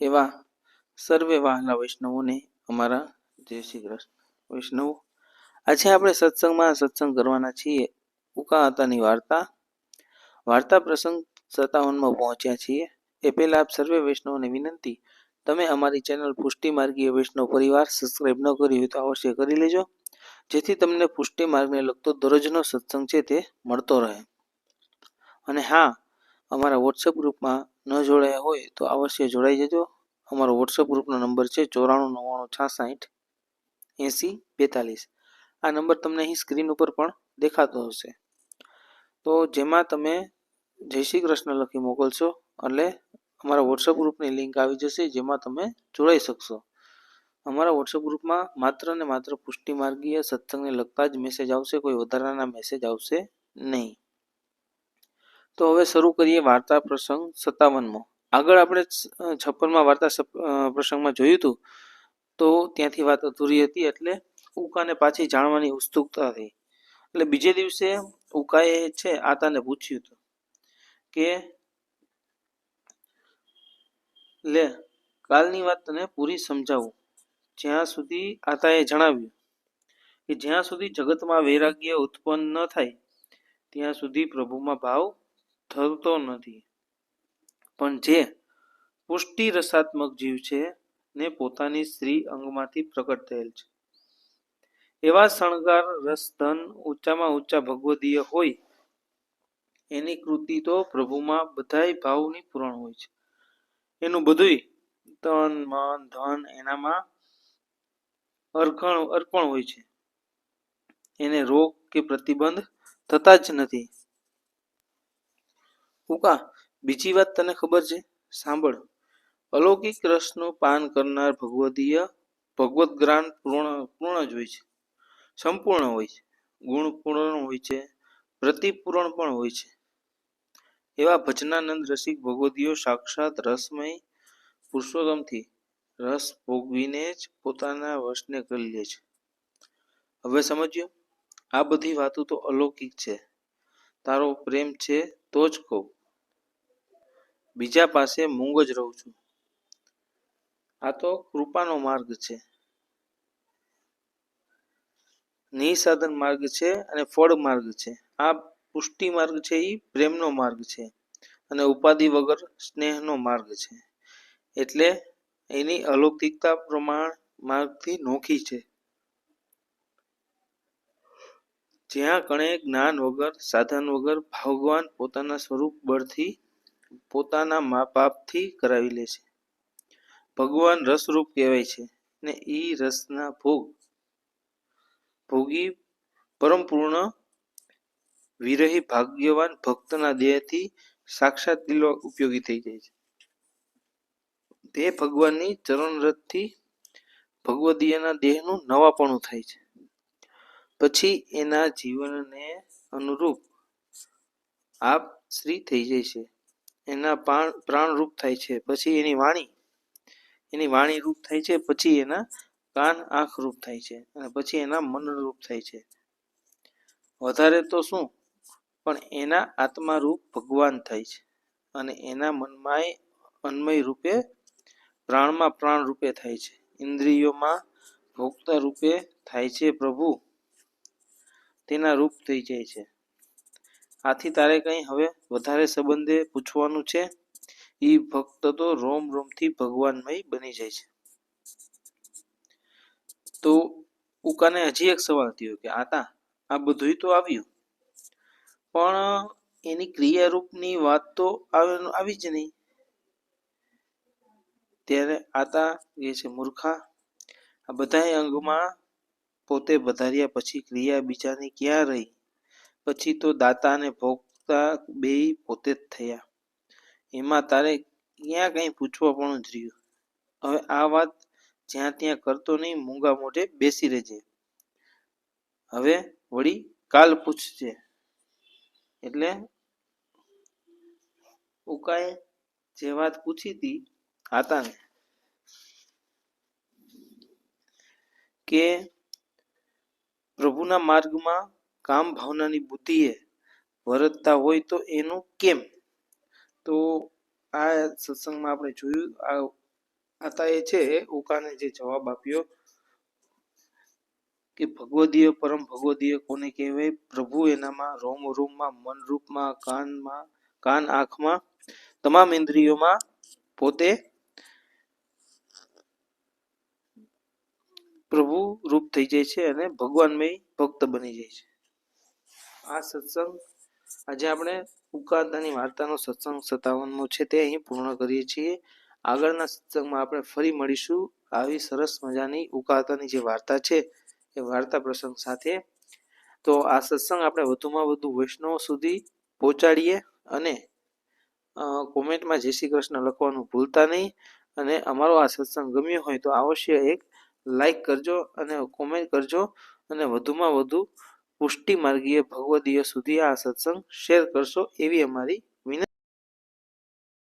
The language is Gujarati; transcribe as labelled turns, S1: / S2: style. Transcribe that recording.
S1: એવા સર્વે વહાલા વૈષ્ણવોને અમારા જય શ્રી કૃષ્ણ. વૈષ્ણવો, આજે આપણે સત્સંગ કરવાના છીએ ઉકા હતાની વાર્તા પ્રસંગ 57માં પહોંચ્યા છીએ. એ પહેલા આપ સર્વે વૈષ્ણવોને વિનંતી, તમે અમારી ચેનલ પુષ્ટિ માર્ગીય વૈષ્ણવ પરિવાર સબસ્ક્રાઇબ ન કરી હોય તો અવશ્ય કરી લેજો, જેથી તમને પુષ્ટિ માર્ગને લગતો દરરોજનો સત્સંગ છે તે મળતો રહે. અને હા, અમારા વોટ્સએપ ગ્રુપમાં ન જોડાયા હોય તો અવશ્ય જોડાઈ જજો. અમારો વોટ્સએપ ગ્રુપનો નંબર છે 9499668042. આ નંબર તમને અહીં સ્ક્રીન ઉપર પણ દેખાતો હશે. તો જેમાં તમે જય શ્રી કૃષ્ણ લખી મોકલશો એટલે અમારા વોટ્સએપ ગ્રુપની લિંક આવી જશે, જેમાં તમે જોડાઈ શકશો. અમારા વોટ્સએપ ગ્રુપમાં માત્ર ને માત્ર પુષ્ટિ માર્ગીય સત્સંગને લગતા જ મેસેજ આવશે, કોઈ વધારાના મેસેજ આવશે નહીં. તો હવે શરૂ કરીએ વાર્તા પ્રસંગ 57માં. આગળ આપણે 56માં વાર્તા પ્રસંગમાં જોયું હતું, તો ત્યાંથી વાત અધૂરી હતી, એટલે ઉકાને પાછી જાણવાની ઉત્સુકતા હતી. એટલે બીજે દિવસે ઉકાએ છે આતાને પૂછ્યું હતું કે લે કાલની વાત તને પૂરી સમજાવું. જ્યાં સુધી આતાએ જણાવ્યું કે જ્યાં સુધી જગતમાં વૈરાગ્ય ઉત્પન્ન ન થાય ત્યાં સુધી પ્રભુમાં ભાવ થતો નથી. પણ જે પુષ્ટિ રસાત્મક જીવ છે ને પોતાની સ્ત્રી અંગમાંથી પ્રકટ થયેલ છે, એવા શણગાર રસ ધન ઊંચામાં ઊંચા ભગવદીય હોય, એની કૃતિ તો પ્રભુમાં બધાય ભાવની પૂરણ હોય છે. એનું બધુંય તન મન ધન એનામાં અર્પણ હોય છે. એને રોગ કે પ્રતિબંધ થતા જ નથી. ઉકા, બીજી વાત તને ખબર છે? સાંભળ. અલૌકિક રસનું પાન કરનાર ભગવત જ્ઞાન પૂર્ણ જ હોય છે, સંપૂર્ણ હોય છે, ગુણપૂર્ણ હોય છે, પ્રતિપૂર્ણ પણ હોય છે. એવા ભજનાનંદ રસિક ભગવદીઓ સાક્ષાત રસમય પુરુષોત્તમથી રસ ભોગવીને જ પોતાના વશને કરી લે છે. હવે સમજ્યો? આ બધી વાતો તો અલૌકિક છે. તારો પ્રેમ છે તો જ કહું. બીજા પાસે મૂંગ જ રહું છું. આ તો કૃપાનો માર્ગ છે, નિસાધન માર્ગ છે અને ફળ માર્ગ છે. આ પુષ્ટિ માર્ગ છે એ પ્રેમનો માર્ગ છે અને ઉપાધિ વગર સ્નેહનો માર્ગ છે. એટલે એની અલૌકિકતા પ્રમાણ માર્ગથી નોખી છે. જ્યાં કણે જ્ઞાન વગર સાધન વગર ભગવાન પોતાના સ્વરૂપ બળથી પોતાના મા બાપથી કરાવી લે છે. ભગવાન રસરૂપ કહેવાય છે ને એ રસના ભોગી પરમપૂર્ણ વિરહી ભાગ્યવાન ભક્તના દેહથી સાક્ષાત દિલવા ઉપયોગી થઈ જાય છે. તે ભગવાનની ચરણરથથી ભગવદીયના દેહનું નવાપણું થાય છે. પછી એના જીવનને અનુરૂપ આપ શ્રી થઈ જાય છે. એના પ્રાણરૂપ થાય છે. પછી એની વાણી રૂપ થાય છે. પછી એના કાન આંખ રૂપ થાય છે અને પછી એના મન રૂપ થાય છે. વધારે તો શું, પણ એના આત્મા રૂપ ભગવાન થાય છે અને એના મનમાં અન્મય રૂપે પ્રાણમાં પ્રાણ રૂપે થાય છે. ઇન્દ્રિયોમાં ભોક્તા રૂપે થાય છે. પ્રભુ તેના રૂપ થઈ જાય છે. આથી તારે કંઈ હવે વધારે સંબંધે પૂછવાનું છે? એ ભક્ત તો રોમ રોમથી ભગવાનમય બની જાય છે. તો ઉકાને હજી એક સવાલ થયો કે આતા આ બધું તો આવ્યું, પણ એની ક્રિયારૂપની વાત તો આવી જ નહીં. ત્યારે આતા એ છે મૂર્ખા, આ બધા અંગમાં પોતે વધાર્યા પછી ક્રિયા બીજાની ક્યાં રહી? પછી તો દાતા અને ભોગતા બેય પોતે જ થયા. એમાં તારે ક્યાં કંઈ પૂછવા પણ જ રહ્યું. હવે આ વાત જ્યાં ત્યાં કરતો નહીં, મૂંગા મોઢે બેસી રહેજે. હવે વળી કાલ પૂછજે. એટલે ઉકાએ જે વાત પૂછી હતી આતાને કે પ્રભુના માર્ગમાં કામ ભાવનાની બુદ્ધિએ વર્તતા હોય તો એનું કેમ? તો આ સત્સંગમાં આપણે જોયું, આ આતાએ છે ઉકાને જે જવાબ આપ્યો કે ભગવદીય પરમ ભગવદીય કોને કહેવાય? પ્રભુ એનામાં રોમ રોમમાં, મન રૂપમાં, કાન આંખમાં, તમામ ઇન્દ્રિયોમાં પોતે પ્રભુ રૂપ થઈ જાય છે અને ભગવાનમય ભક્ત બની જાય છે. આ સત્સંગ આજે આપણે ઉકાતાની વાર્તાનો સત્સંગ 57મો છે તે અહીં પૂર્ણ કરીએ છીએ. આગળના સત્સંગમાં આપણે ફરી મળીશું આવી સરસ મજાની ઉકાતાની જે વાર્તા છે એ વાર્તા પ્રસંગ સાથે. તો આ સત્સંગ આપણે વધુમાં વધુ વૈષ્ણવ સુધી પહોંચાડીએ અને કોમેન્ટમાં જય શ્રી કૃષ્ણ લખવાનું ભૂલતા નહીં. અને અમારો આ સત્સંગ ગમ્યો હોય તો અવશ્ય એક લાઈક કરજો અને કોમેન્ટ કરજો અને વધુમાં વધુ પુષ્ટિ માર્ગીય ભગવદીય સુધી આ સત્સંગ શેર કરશો એવી અમારી